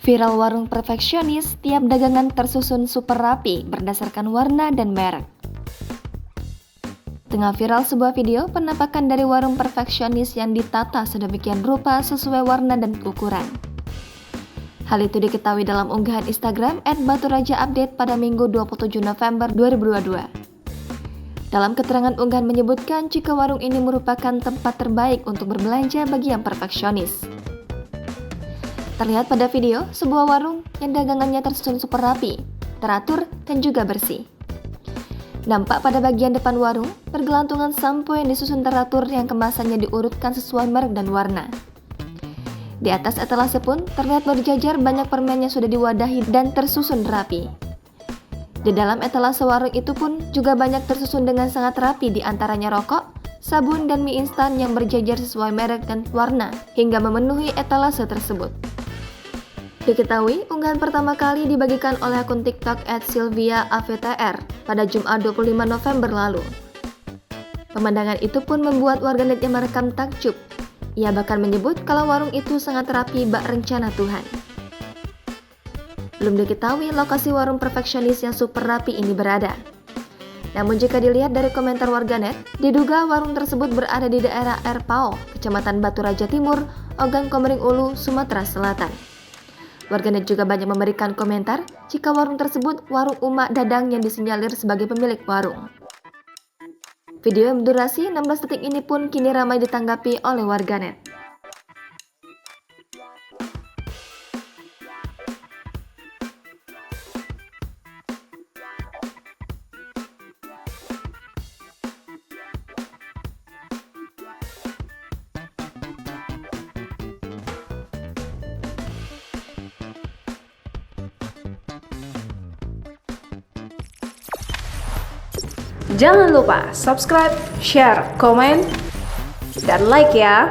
Viral warung perfeksionis, tiap dagangan tersusun super rapi berdasarkan warna dan merek. Tengah viral sebuah video penampakan dari warung perfeksionis yang ditata sedemikian rupa sesuai warna dan ukuran. Hal itu diketahui dalam unggahan Instagram @baturajaupdate pada Minggu 27 November 2022. Dalam keterangan unggahan menyebutkan jika warung ini merupakan tempat terbaik untuk berbelanja bagi yang perfeksionis. Terlihat pada video sebuah warung yang dagangannya tersusun super rapi, teratur, dan juga bersih. Nampak pada bagian depan warung, bergelantungan sampo yang disusun teratur yang kemasannya diurutkan sesuai merek dan warna. Di atas etalase pun terlihat berjajar banyak permen yang sudah diwadahi dan tersusun rapi. Di dalam etalase warung itu pun juga banyak tersusun dengan sangat rapi, di antaranya rokok, sabun, dan mie instan yang berjajar sesuai merek dan warna hingga memenuhi etalase tersebut. Diketahui, unggahan pertama kali dibagikan oleh akun TikTok @sylviaavtr pada Jumat 25 November lalu. Pemandangan itu pun membuat warganet yang merekam takjub. Ia bahkan menyebut kalau warung itu sangat rapi bak rencana Tuhan. Belum diketahui lokasi warung perfeksionis yang super rapi ini berada. Namun jika dilihat dari komentar warganet, diduga warung tersebut berada di daerah Erpao, Kecamatan Batu Raja Timur, Ogan Komering Ulu, Sumatera Selatan. Warganet juga banyak memberikan komentar jika warung tersebut warung Umak Dadang yang disinyalir sebagai pemilik warung. Video yang berdurasi 16 detik ini pun kini ramai ditanggapi oleh warganet. Jangan lupa subscribe, share, komen, dan like ya.